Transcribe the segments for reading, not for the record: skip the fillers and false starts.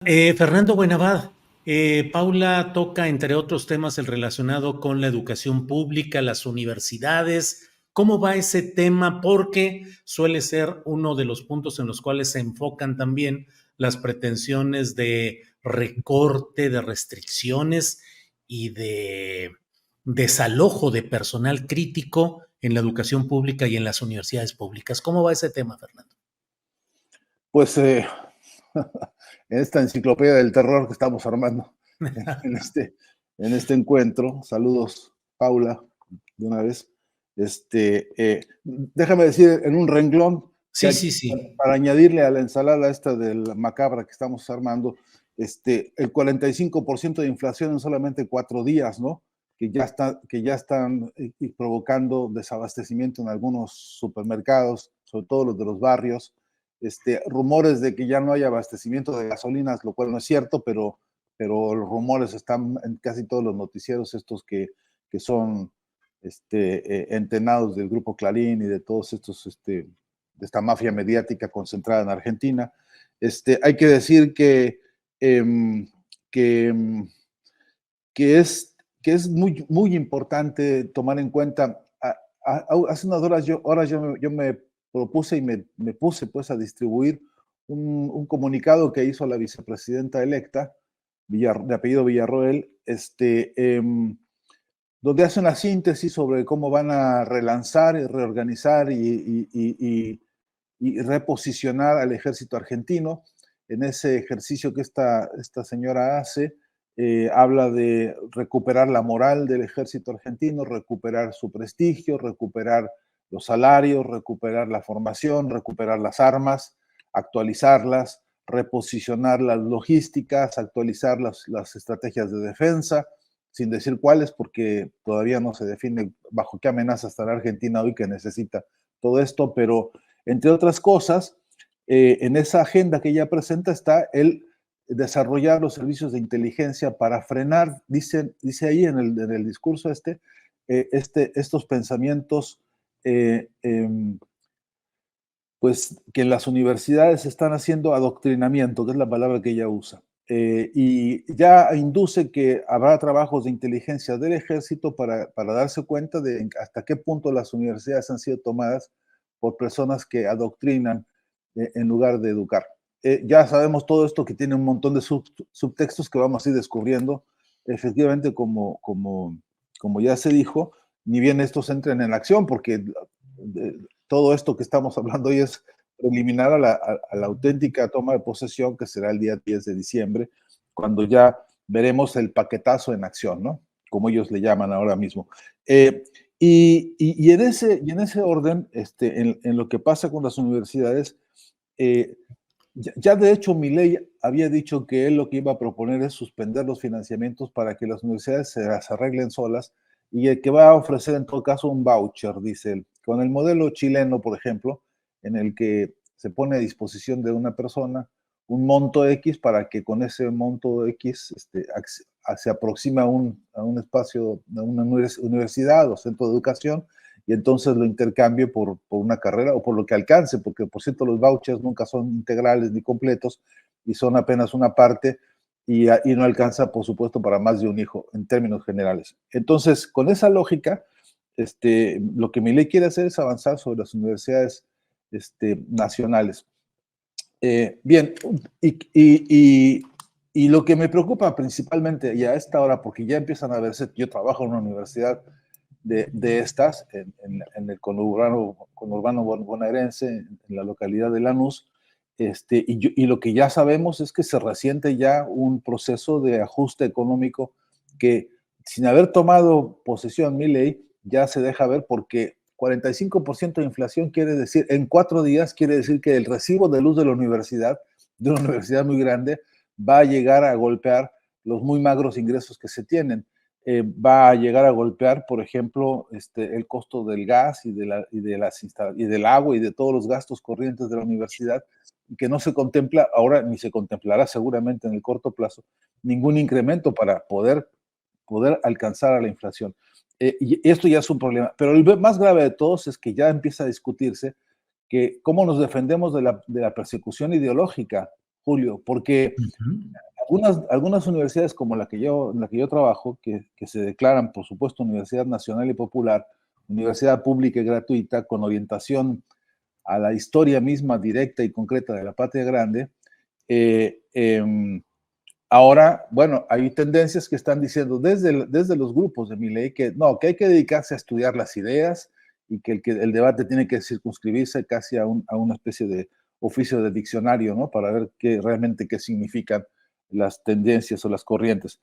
Fernando Buenavad, Paula toca, entre otros temas, el relacionado con la educación pública, las universidades. ¿Cómo va ese tema? Porque suele ser uno de los puntos en los cuales se enfocan también las pretensiones de recorte, de restricciones y de desalojo de personal crítico en la educación pública y en las universidades públicas. ¿Cómo va ese tema, Fernando? Pues en esta enciclopedia del terror que estamos armando en este, en este encuentro, saludos Paula, de una vez, déjame decir en un renglón Sí, que sí, sí. para añadirle a la ensalada esta del macabra que estamos armando, el 45% de inflación en solamente 4 días, ¿no? Que ya están provocando desabastecimiento en algunos supermercados, sobre todo los de los barrios, rumores de que ya no hay abastecimiento de gasolinas, lo cual no es cierto, pero los rumores están en casi todos los noticieros estos que son entenados del Grupo Clarín y de todos estos, de esta mafia mediática concentrada en Argentina. Hay que decir eh, que, que, es, que es muy importante tomar en cuenta. Hace unas horas yo me propuse y me puse pues a distribuir un comunicado que hizo la vicepresidenta electa, de apellido Villarroel, donde hace una síntesis sobre cómo van a relanzar y reorganizar y reposicionar al ejército argentino. En ese ejercicio que esta señora hace, habla de recuperar la moral del ejército argentino, recuperar su prestigio, recuperar los salarios, recuperar la formación, recuperar las armas, actualizarlas, reposicionar las logísticas, actualizar las estrategias de defensa, sin decir cuáles, porque todavía no se define bajo qué amenaza estará Argentina hoy que necesita todo esto, pero entre otras cosas, en esa agenda que ella presenta está el desarrollar los servicios de inteligencia para frenar, dice ahí en el discurso estos pensamientos pues que en las universidades están haciendo adoctrinamiento, que es la palabra que ella usa. Y ya induce que habrá trabajos de inteligencia del ejército para darse cuenta de hasta qué punto las universidades han sido tomadas por personas que adoctrinan en lugar de educar. Ya sabemos todo esto que tiene un montón de subtextos que vamos a ir descubriendo. Efectivamente, como ya se dijo, ni bien estos entren en acción, porque todo esto que estamos hablando hoy es preliminar a la auténtica toma de posesión que será el día 10 de diciembre, cuando ya veremos el paquetazo en acción, ¿no? Como ellos le llaman ahora mismo. Y en ese orden, en lo que pasa con las universidades, ya de hecho Milei había dicho que él lo que iba a proponer es suspender los financiamientos para que las universidades se las arreglen solas y el que va a ofrecer en todo caso un voucher, dice él, con el modelo chileno, por ejemplo, en el que se pone a disposición de una persona un monto X para que con ese monto X se aproxima a un espacio, a una universidad o centro de educación y entonces lo intercambie por una carrera o por lo que alcance, porque por cierto los vouchers nunca son integrales ni completos y son apenas una parte y no alcanza, por supuesto, para más de un hijo en términos generales. Entonces, con esa lógica, lo que mi ley quiere hacer es avanzar sobre las universidades nacionales. Bien, y lo que me preocupa principalmente, y a esta hora, porque ya empiezan a verse, yo trabajo en una universidad de estas, en el conurbano bonaerense, en la localidad de Lanús, y lo que ya sabemos es que se resiente ya un proceso de ajuste económico que, sin haber tomado posesión mi ley, ya se deja ver porque 45% de inflación quiere decir, en 4 días, quiere decir que el recibo de luz de una universidad muy grande, va a llegar a golpear los muy magros ingresos que se tienen. Va a llegar a golpear, por ejemplo, el costo del gas y del agua y de todos los gastos corrientes de la universidad, que no se contempla ahora, ni se contemplará seguramente en el corto plazo, ningún incremento para poder alcanzar a la inflación. Y esto ya es un problema. Pero el más grave de todos es que ya empieza a discutirse que cómo nos defendemos de la persecución ideológica Julio, porque algunas universidades como en la que yo trabajo, que se declaran, por supuesto, Universidad Nacional y Popular, universidad pública y gratuita, con orientación a la historia misma directa y concreta de la patria grande, ahora, bueno, hay tendencias que están diciendo desde los grupos de Milei que no, que hay que dedicarse a estudiar las ideas y que el debate tiene que circunscribirse casi a una especie de oficio de diccionario, ¿no? Para ver realmente qué significan las tendencias o las corrientes.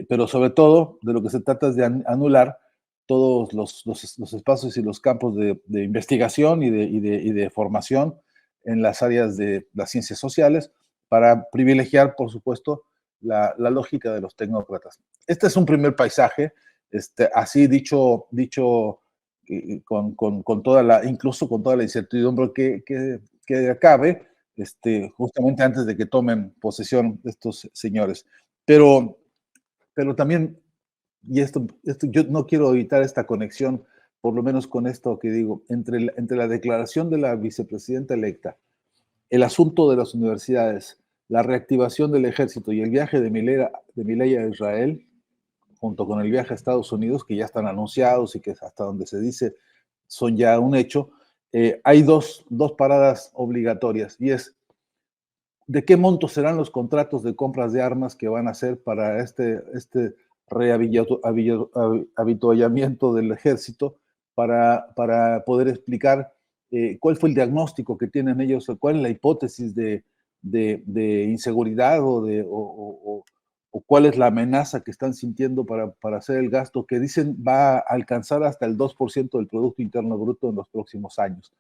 Pero sobre todo, de lo que se trata es de anular todos los espacios y los campos de investigación y de formación en las áreas de las ciencias sociales para privilegiar, por supuesto, la lógica de los tecnócratas. Este es un primer paisaje, así dicho con toda incluso con toda la incertidumbre que acabe, justamente antes de que tomen posesión estos señores. Pero también, y esto yo no quiero evitar esta conexión, por lo menos con esto que digo, entre la declaración de la vicepresidenta electa, el asunto de las universidades, la reactivación del ejército y el viaje de Milei a Israel, junto con el viaje a Estados Unidos, que ya están anunciados y que hasta donde se dice son ya un hecho, hay dos paradas obligatorias, y es de qué monto serán los contratos de compras de armas que van a hacer para este rehabituallamiento del ejército para poder explicar cuál fue el diagnóstico que tienen ellos, cuál es la hipótesis de inseguridad o cuál es la amenaza que están sintiendo para hacer el gasto que dicen va a alcanzar hasta el 2% del Producto Interno Bruto en los próximos años.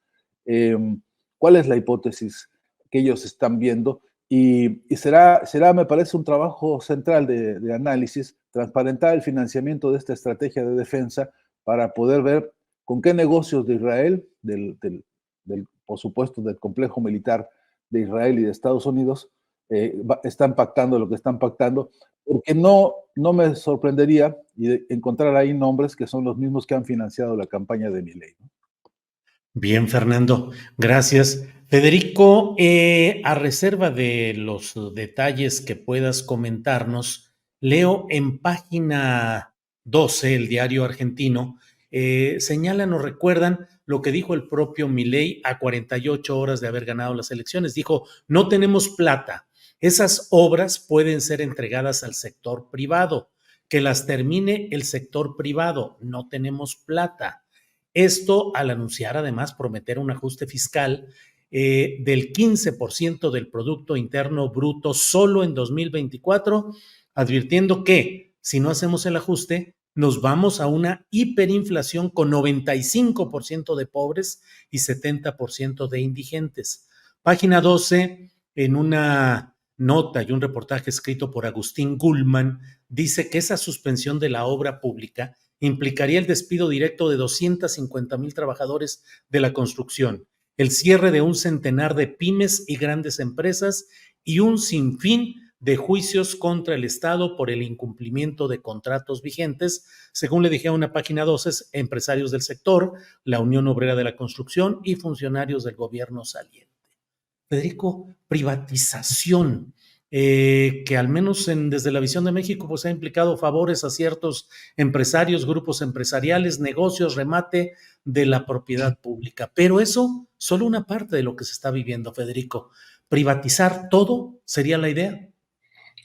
¿Cuál es la hipótesis que ellos están viendo? Y será, me parece, un trabajo central de análisis, transparentar el financiamiento de esta estrategia de defensa para poder ver con qué negocios de Israel, por supuesto, del complejo militar de Israel y de Estados Unidos, están pactando lo que están pactando, porque no me sorprendería encontrar ahí nombres que son los mismos que han financiado la campaña de Milei, ¿no? Bien, Fernando, gracias. Federico, a reserva de los detalles que puedas comentarnos, leo en página 12, el diario argentino, señalan o recuerdan lo que dijo el propio Milei a 48 horas de haber ganado las elecciones. Dijo, no tenemos plata, esas obras pueden ser entregadas al sector privado, que las termine el sector privado, no tenemos plata. Esto al anunciar además prometer un ajuste fiscal del 15% del Producto Interno Bruto solo en 2024, advirtiendo que si no hacemos el ajuste, nos vamos a una hiperinflación con 95% de pobres y 70% de indigentes. Página 12, en una nota y un reportaje escrito por Agustín Gullman, dice que esa suspensión de la obra pública implicaría el despido directo de 250,000 trabajadores de la construcción, el cierre de un centenar de pymes y grandes empresas y un sinfín de juicios contra el Estado por el incumplimiento de contratos vigentes, según le dije a una página 12, empresarios del sector, la Unión Obrera de la Construcción y funcionarios del gobierno saliente. Federico, privatización, que al menos desde la visión de México pues ha implicado favores a ciertos empresarios, grupos empresariales, negocios, remate de la propiedad pública. Pero eso solo una parte de lo que se está viviendo, Federico. ¿Privatizar todo sería la idea?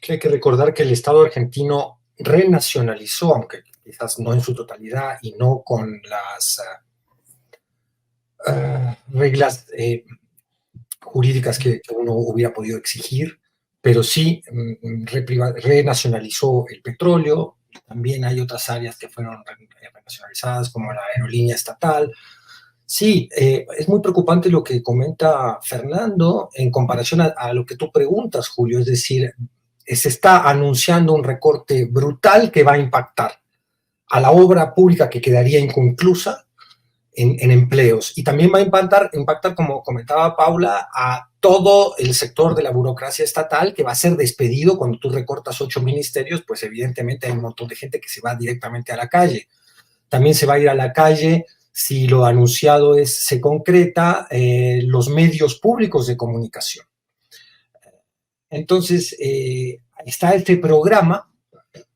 Hay que recordar que el Estado argentino renacionalizó, aunque quizás no en su totalidad y no con las reglas jurídicas que uno hubiera podido exigir, pero sí renacionalizó el petróleo. También hay otras áreas que fueron renacionalizadas, como la aerolínea estatal. Sí, es muy preocupante lo que comenta Fernando en comparación a lo que tú preguntas, Julio. Es decir, se está anunciando un recorte brutal que va a impactar a la obra pública que quedaría inconclusa en empleos, y también va a impactar, como comentaba Paula, a todo el sector de la burocracia estatal, que va a ser despedido. Cuando tú recortas 8 ministerios, pues evidentemente hay un montón de gente que se va directamente a la calle. También se va a ir a la calle, si lo anunciado se concreta, los medios públicos de comunicación. Entonces, está este programa,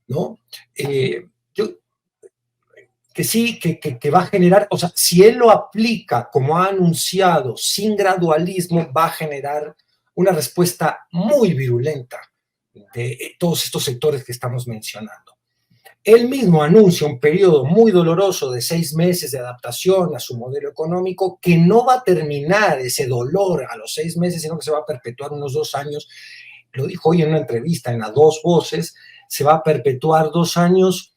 ¿no? Que sí, que va a generar, o sea, si él lo aplica como ha anunciado, sin gradualismo, va a generar una respuesta muy virulenta de todos estos sectores que estamos mencionando. Él mismo anuncia un periodo muy doloroso de 6 meses de adaptación a su modelo económico, que no va a terminar ese dolor a los 6 meses, sino que se va a perpetuar unos 2 años. Lo dijo hoy en una entrevista en A Dos Voces, se va a perpetuar 2 años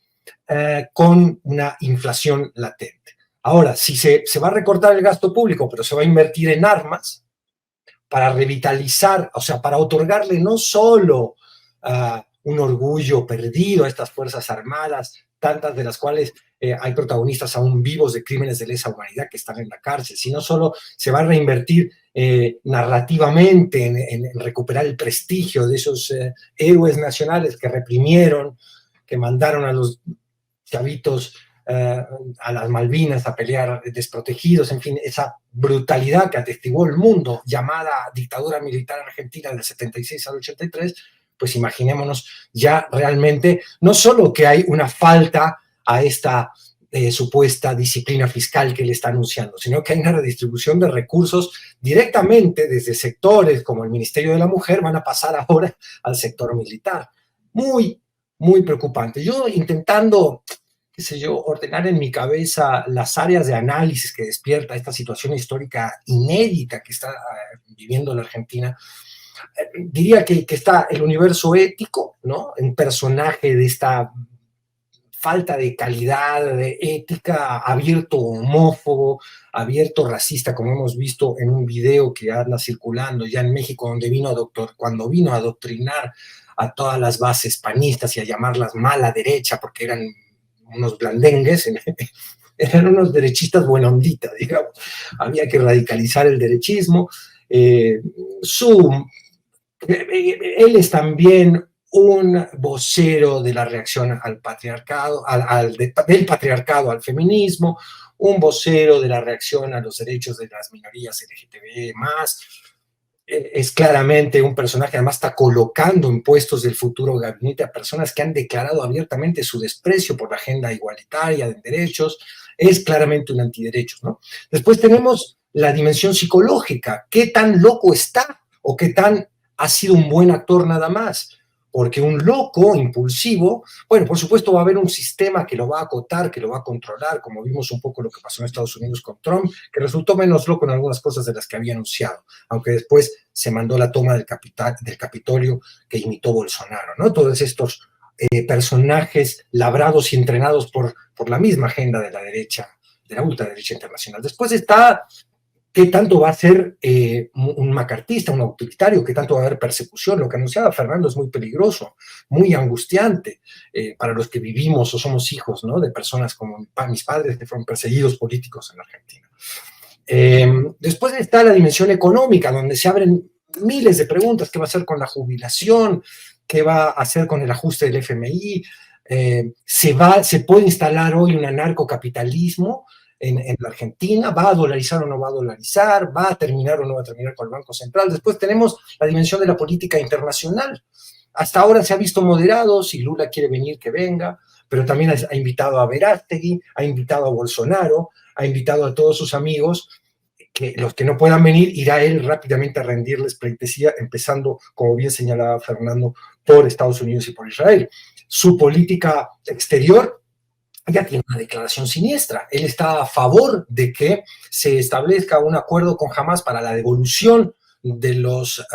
con una inflación latente. Ahora, si se va a recortar el gasto público, pero se va a invertir en armas para revitalizar, o sea, para otorgarle no solo un orgullo perdido a estas Fuerzas Armadas, tantas de las cuales hay protagonistas aún vivos de crímenes de lesa humanidad que están en la cárcel, sino solo se va a reinvertir narrativamente en recuperar el prestigio de esos héroes nacionales que reprimieron, que mandaron a los chavitos a las Malvinas a pelear desprotegidos, en fin, esa brutalidad que atestiguó el mundo, llamada dictadura militar argentina del 76 al 83, pues imaginémonos ya realmente, no solo que hay una falta a esta supuesta disciplina fiscal que él está anunciando, sino que hay una redistribución de recursos directamente desde sectores como el Ministerio de la Mujer, van a pasar ahora al sector militar. Muy, muy preocupante. Yo intentando, qué sé yo, ordenar en mi cabeza las áreas de análisis que despierta esta situación histórica inédita que está viviendo la Argentina, diría que está el universo ético, ¿no? Un personaje de esta falta de calidad, de ética, abierto homófobo, abierto racista, como hemos visto en un video que anda circulando ya en México, donde cuando vino a adoctrinar a todas las bases panistas y a llamarlas mala derecha, porque eran unos blandengues, eran unos derechistas buenonditas, digamos. Había que radicalizar el derechismo. Él es también un vocero de la reacción al patriarcado, del patriarcado al feminismo, un vocero de la reacción a los derechos de las minorías LGTB+. Es claramente un personaje, además está colocando en puestos del futuro gabinete a personas que han declarado abiertamente su desprecio por la agenda igualitaria de derechos. Es claramente un antiderechos, ¿no? Después tenemos la dimensión psicológica. ¿Qué tan loco está o qué tan ha sido un buen actor nada más? Porque un loco impulsivo, bueno, por supuesto va a haber un sistema que lo va a acotar, que lo va a controlar, como vimos un poco lo que pasó en Estados Unidos con Trump, que resultó menos loco en algunas cosas de las que había anunciado, aunque después se mandó la toma del Capitolio que imitó Bolsonaro, ¿no? Todos estos personajes labrados y entrenados por la misma agenda de la derecha, de la ultraderecha internacional. Después está qué tanto va a ser un macartista, un autoritario, qué tanto va a haber persecución. Lo que anunciaba Fernando es muy peligroso, muy angustiante para los que vivimos o somos hijos, ¿no? De personas como mis padres que fueron perseguidos políticos en la Argentina. Después está la dimensión económica, donde se abren miles de preguntas. ¿Qué va a hacer con la jubilación? ¿Qué va a hacer con el ajuste del FMI? ¿Se puede instalar hoy un anarcocapitalismo en la Argentina? ¿Va a dolarizar o no va a dolarizar? ¿Va a terminar o no va a terminar con el Banco Central? Después tenemos la dimensión de la política internacional. Hasta ahora se ha visto moderado, si Lula quiere venir, que venga, pero también ha invitado a Verástegui, ha invitado a Bolsonaro, ha invitado a todos sus amigos, que los que no puedan venir, irá él rápidamente a rendirles pleitesía, empezando, como bien señalaba Fernando, por Estados Unidos y por Israel. Su política exterior ya tiene una declaración siniestra. Él está a favor de que se establezca un acuerdo con Hamás para la devolución de los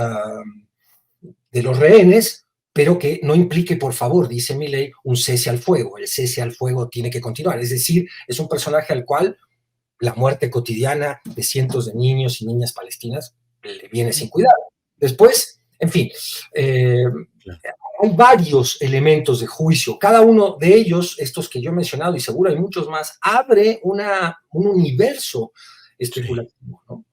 rehenes, pero que no implique, por favor, dice Milei, un cese al fuego. El cese al fuego tiene que continuar. Es decir, es un personaje al cual la muerte cotidiana de cientos de niños y niñas palestinas le viene sin cuidado. Después, en fin, hay varios elementos de juicio. Cada uno de ellos, estos que yo he mencionado, y seguro hay muchos más, abre un universo especulativo, ¿no?